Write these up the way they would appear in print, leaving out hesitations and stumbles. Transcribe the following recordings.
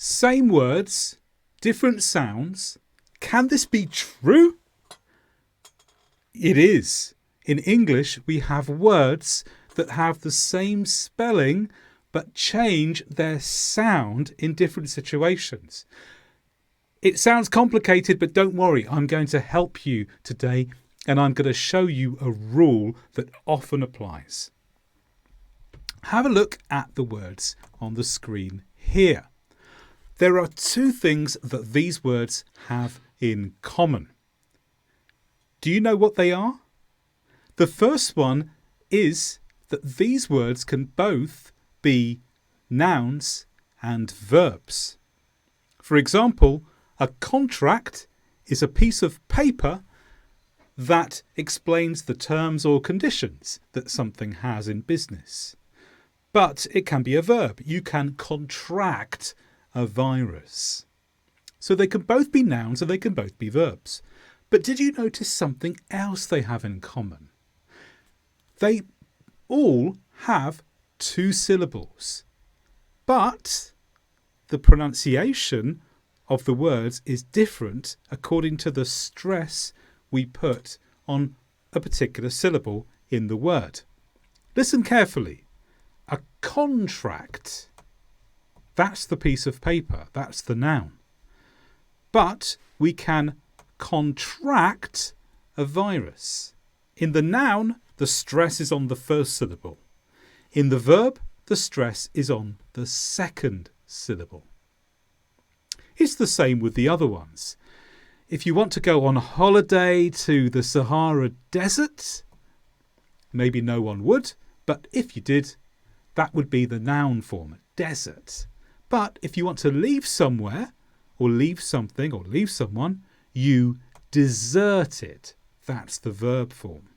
Same words, different sounds. Can this be true? It is. In English, we have words that have the same spelling but change their sound in different situations. It sounds complicated, but don't worry. I'm going to help you today, and I'm going to show you a rule that often applies. Have a look at the words on the screen here. There are two things that these words have in common. Do you know what they are? The first one is that these words can both be nouns and verbs. For example, a contract is a piece of paper that explains the terms or conditions that something has in business. But it can be a verb. You can contract a virus. So they can both be nouns and they can both be verbs. But did you notice something else they have in common? They all have two syllables, but the pronunciation of the words is different according to the stress we put on a particular syllable in the word. Listen carefully. A contract, that's the piece of paper, that's the noun. But we can contract a virus. In the noun, the stress is on the first syllable. In the verb, the stress is on the second syllable. It's the same with the other ones. If you want to go on holiday to the Sahara Desert, maybe no one would, but if you did, that would be the noun form, desert. But if you want to leave somewhere, or leave something, or leave someone, you deserted. That's the verb form.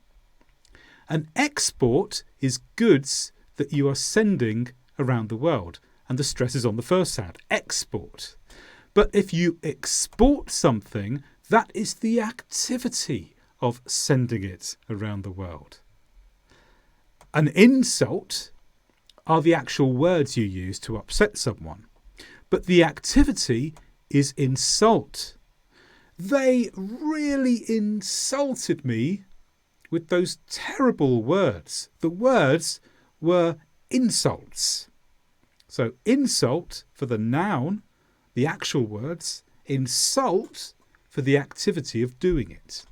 An export is goods that you are sending around the world, and the stress is on the first sound, export. But if you export something, that is the activity of sending it around the world. An insult are the actual words you use to upset someone, but the activity is insult. They really insulted me with those terrible words. The words were insults. So insult for the noun, the actual words, insult for the activity of doing it.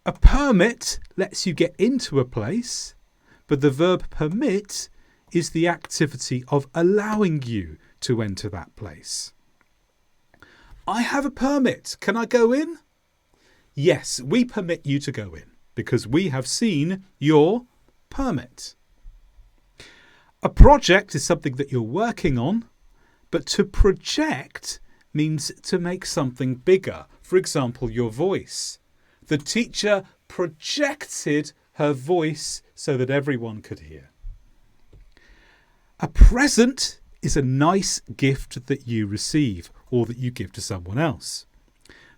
A permit lets you get into a place, but the verb permit is the activity of allowing you to enter that place. I have a permit. Can I go in? Yes, we permit you to go in because we have seen your permit. A project is something that you're working on, but to project means to make something bigger. For example, your voice. The teacher projected her voice so that everyone could hear. A present is a nice gift that you receive or that you give to someone else.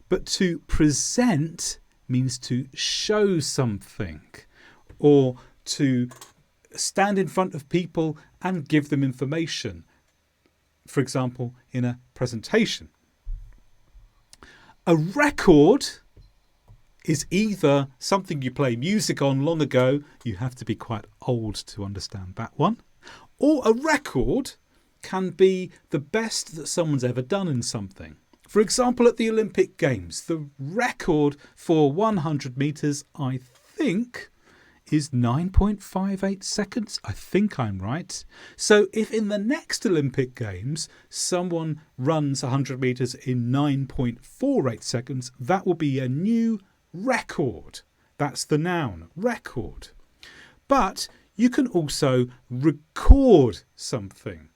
But to present means to show something or to stand in front of people and give them information. For example, in a presentation. A record is either something you play music on long ago, you have to be quite old to understand that one, or a record can be the best that someone's ever done in something. For example, at the Olympic Games, the record for 100 metres, I think, is 9.58 seconds. I think I'm right. So if in the next Olympic Games someone runs 100 metres in 9.48 seconds, that will be a new record. That's the noun, record. But you can also record something,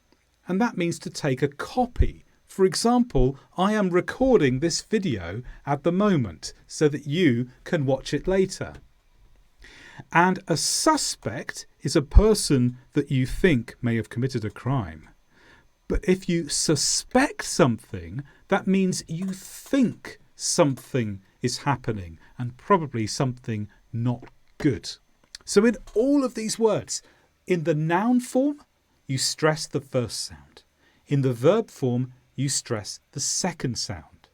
and that means to take a copy. For example, I am recording this video at the moment so that you can watch it later. And a suspect is a person that you think may have committed a crime. But if you suspect something, that means you think something is happening and probably something not good. So in all of these words, in the noun form, you stress the first sound. In the verb form, you stress the second sound.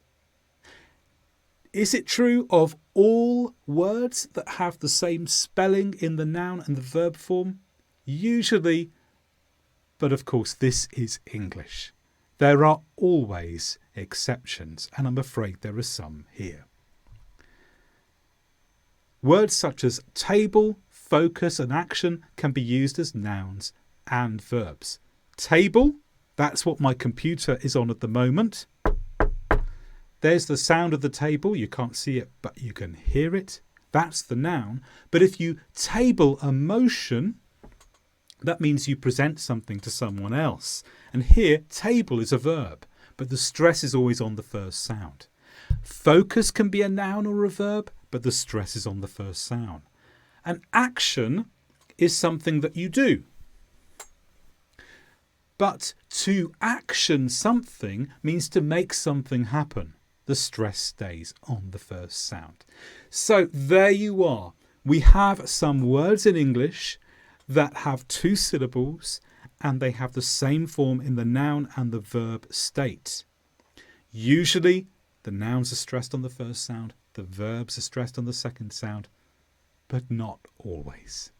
Is it true of all words that have the same spelling in the noun and the verb form? Usually, but of course this is English. There are always exceptions, and I'm afraid there are some here. Words such as table, focus and action can be used as nouns and verbs. Table, that's what my computer is on at the moment. There's the sound of the table. You can't see it, but you can hear it. That's the noun. But if you table a motion, that means you present something to someone else. And here, table is a verb, but the stress is always on the first sound. Focus can be a noun or a verb, but the stress is on the first sound. An action is something that you do. But to action something means to make something happen. The stress stays on the first sound. So there you are. We have some words in English that have two syllables and they have the same form in the noun and the verb state. Usually the nouns are stressed on the first sound, the verbs are stressed on the second sound, but not always.